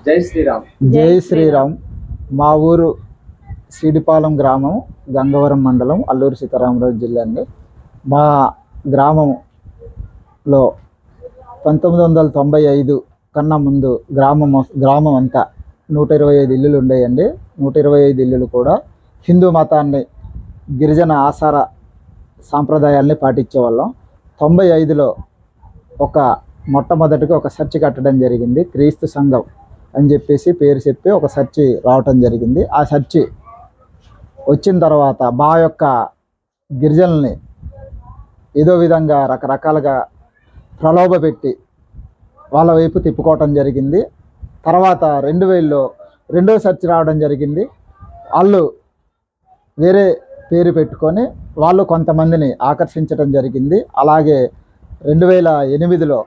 జై శ్రీరామ్. జై శ్రీరామ్. మా ఊరు సిడిపాలెం గ్రామం, గంగవరం మండలం, అల్లూరు సీతారామరాజు జిల్లా అండి. మా గ్రామంలో 1995 కన్నా ముందు గ్రామం అంతా 125 ఇల్లులు ఉండేయండి. 125 ఇల్లులు కూడా హిందూ మతాన్ని, గిరిజన ఆచార సాంప్రదాయాల్ని పాటించేవాళ్ళం. 95లో మొట్టమొదటిగా ఒక చర్చి కట్టడం జరిగింది. క్రీస్తు సంఘం అని చెప్పేసి పేరు చెప్పి ఒక చర్చి రావటం జరిగింది. ఆ చర్చి వచ్చిన తర్వాత మా యొక్క గిరిజనుల్ని ఏదో విధంగా రకరకాలుగా ప్రలోభపెట్టి వాళ్ళ వైపు తిప్పుకోవటం జరిగింది. తర్వాత 2000లో రెండో చర్చి రావడం జరిగింది. వాళ్ళు వేరే పేరు పెట్టుకొని వాళ్ళు కొంతమందిని ఆకర్షించడం జరిగింది. అలాగే 2008లో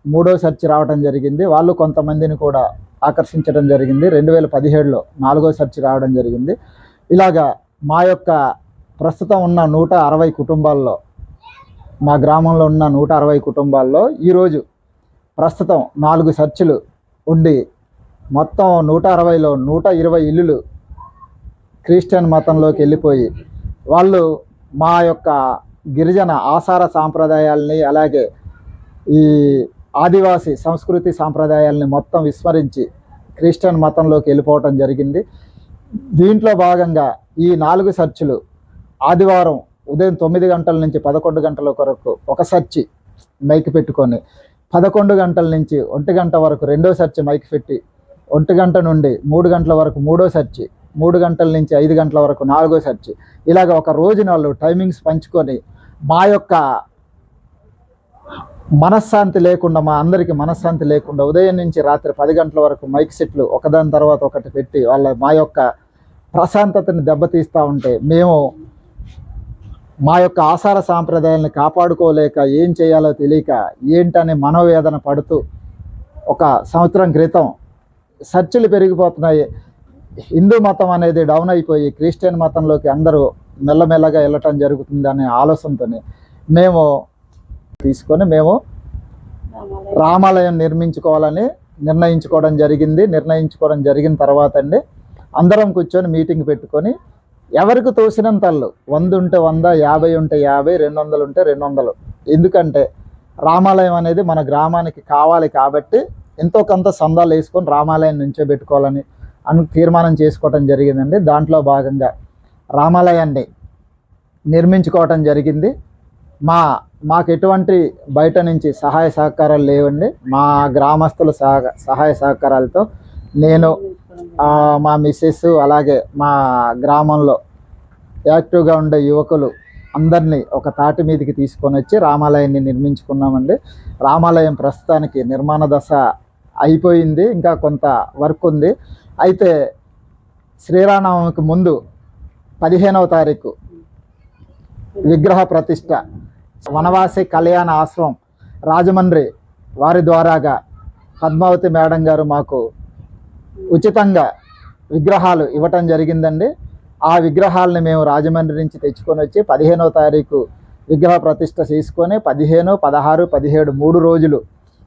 మూడో చర్చి రావడం జరిగింది. వాళ్ళు కొంతమందిని కూడా ఆకర్షించడం జరిగింది. 2017లో నాలుగో చర్చి రావడం జరిగింది. ఇలాగా మా యొక్క ప్రస్తుతం ఉన్న 160 కుటుంబాల్లో, మా గ్రామంలో ఉన్న 160 కుటుంబాల్లో ఈరోజు ప్రస్తుతం 4 చర్చిలు ఉండి మొత్తం 160లో 120 ఇల్లులు క్రిస్టియన్ మతంలోకి వెళ్ళిపోయి వాళ్ళు మా యొక్క గిరిజన ఆచార సాంప్రదాయాల్ని, అలాగే ఈ ఆదివాసీ సంస్కృతి సాంప్రదాయాల్ని మొత్తం విస్మరించి క్రిస్టియన్ మతంలోకి వెళ్ళిపోవటం జరిగింది. దీంట్లో భాగంగా ఈ 4 చర్చిలు ఆదివారం ఉదయం 9 గంటల నుంచి 11 గంటల వరకు ఒక చర్చి మైక్ పెట్టుకొని, 11 గంటల నుంచి 1 గంట వరకు రెండో చర్చి మైక్ పెట్టి, 1 గంట నుండి 3 గంటల వరకు మూడో చర్చి, 3 గంటల నుంచి 5 గంటల వరకు నాలుగో చర్చి, ఇలాగ ఒక రోజు నాళ్ళు టైమింగ్స్ పంచుకొని మా యొక్క మనశ్శాంతి లేకుండా, మా అందరికీ మనశ్శాంతి లేకుండా ఉదయం నుంచి రాత్రి 10 గంటల వరకు మైక్ సెట్లు ఒకదాని తర్వాత ఒకటి పెట్టి మా యొక్క ప్రశాంతతని దెబ్బతీస్తూ ఉంటే మేము మా యొక్క ఆచార సాంప్రదాయాలను కాపాడుకోలేక ఏం చేయాలో తెలియక ఏంటని మనోవేదన పడుతూ ఒక సంవత్సరం క్రితం చర్చిలు పెరిగిపోతున్నాయి, హిందూ మతం అనేది డౌన్ అయిపోయి క్రిస్టియన్ మతంలోకి అందరూ మెల్లమెల్లగా వెళ్ళటం జరుగుతుంది అనే ఆలోచనతోనే మేము రామాలయం నిర్మించుకోవాలని నిర్ణయించుకోవడం జరిగిన తర్వాత అండి అందరం కూర్చొని మీటింగ్ పెట్టుకొని ఎవరికి తోసినంతళ్ళు 100 ఉంటే 100, 50 ఉంటే 50, 200 ఉంటే 200. ఎందుకంటే రామాలయం అనేది మన గ్రామానికి కావాలి కాబట్టి ఎంతో కొంత సందాలు వేసుకొని రామాలయం నుంచే పెట్టుకోవాలని తీర్మానం చేసుకోవటం జరిగిందండి. దాంట్లో భాగంగా రామాలయాన్ని నిర్మించుకోవటం జరిగింది. మాకు ఎటువంటి బయట నుంచి సహాయ సహకారాలు లేవండి. మా గ్రామస్తుల సహాయ సహకారాలతో నేను, మా మిస్సెస్, అలాగే మా గ్రామంలో యాక్టివ్గా ఉండే యువకులు అందరినీ ఒక తాటి మీదకి తీసుకొని వచ్చి రామాలయాన్ని నిర్మించుకున్నామండి. రామాలయం ప్రస్తుతానికి నిర్మాణ దశ అయిపోయింది, ఇంకా కొంత వర్క్ ఉంది. అయితే శ్రీరామనవమికి ముందు 15వ తారీఖు విగ్రహ ప్రతిష్ట వనవాసి కళ్యాణ ఆశ్రమం రాజమండ్రి వారి ద్వారాగా పద్మావతి మేడం గారు మాకు ఉచితంగా విగ్రహాలు ఇవ్వటం జరిగిందండి. ఆ విగ్రహాలని మేము రాజమండ్రి నుంచి తెచ్చుకొని వచ్చి 15వ తారీఖు విగ్రహ ప్రతిష్ట చేసుకొని 15, 16, 17 3 రోజులు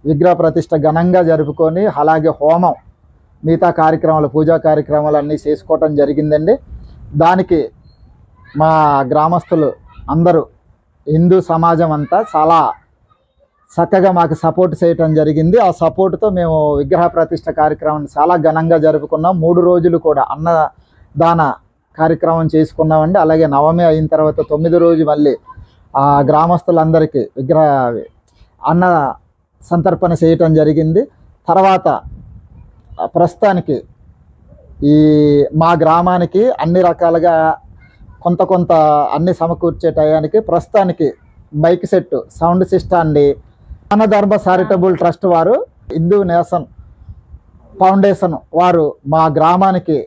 విగ్రహ ప్రతిష్ట ఘనంగా జరుపుకొని, అలాగే హోమం, మిగతా కార్యక్రమాలు, పూజా కార్యక్రమాలు అన్నీ చేసుకోవటం జరిగిందండి. దానికి మా గ్రామస్తులు అందరూ, హిందూ సమాజం అంతా చాలా చక్కగా మాకు సపోర్ట్ చేయటం జరిగింది. ఆ సపోర్ట్తో మేము విగ్రహ ప్రతిష్ట కార్యక్రమాన్ని చాలా ఘనంగా జరుపుకున్నాం. 3 రోజులు కూడా అన్నదాన కార్యక్రమం చేసుకున్నామండి. అలాగే నవమి అయిన తర్వాత 9వ రోజు మళ్ళీ ఆ గ్రామస్తులందరికీ అన్న సంతర్పణ చేయటం జరిగింది. తర్వాత ప్రస్తుతానికి ఈ మా గ్రామానికి అన్ని రకాలుగా కొంత అన్ని సమకూర్చే టయానికి ప్రస్తుతానికి మైక్ సెట్, సౌండ్ సిస్టాన్ని ధర్మ చారిటబుల్ ట్రస్ట్ వారు, హిందూ నేషన్ ఫౌండేషన్ వారు మా గ్రామానికి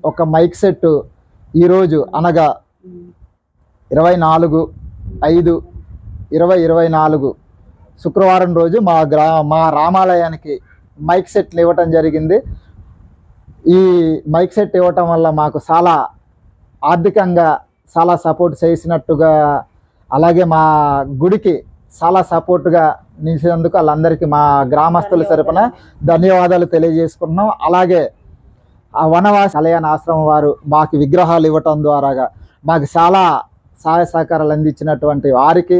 ఒక మైక్ సెట్ ఈరోజు అనగా 24/5/2024 శుక్రవారం రోజు మా రామాలయానికి మైక్ సెట్లు ఇవ్వటం జరిగింది. ఈ మైక్ సెట్ ఇవ్వటం వల్ల మాకు చాలా ఆర్థికంగా చాలా సపోర్ట్ చేసినట్టుగా, అలాగే మా గుడికి చాలా సపోర్ట్గా నిలిచినందుకు వాళ్ళందరికీ మా గ్రామస్తుల తరపున ధన్యవాదాలు తెలియజేసుకుంటున్నాం. అలాగే ఆ వనవాస కళ్యాణ ఆశ్రమం వారు మాకు విగ్రహాలు ఇవ్వటం ద్వారాగా మాకు చాలా సహాయ సహకారాలు అందించినటువంటి వారికి,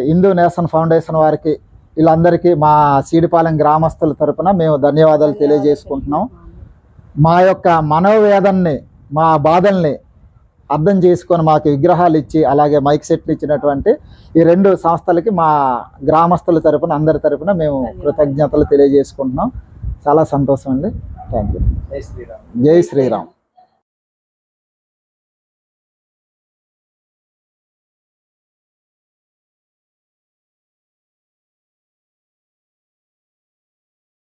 హిందూ నేషన్ ఫౌండేషన్ వారికి, వీళ్ళందరికీ మా సీడిపాలెం గ్రామస్తుల తరపున మేము ధన్యవాదాలు తెలియజేసుకుంటున్నాం. మా యొక్క మనోవేదనని, మా బాధల్ని అర్థం చేసుకొని మాకు విగ్రహాలు ఇచ్చి అలాగే మైక్ సెట్లు ఇచ్చినటువంటి ఈ 2 సంస్థలకి మా గ్రామస్తుల తరపున అందరి తరపున మేము కృతజ్ఞతలు తెలియజేసుకుంటున్నాం. చాలా సంతోషం అండి. Thank you. జై శ్రీరామ్. జై శ్రీరామ్.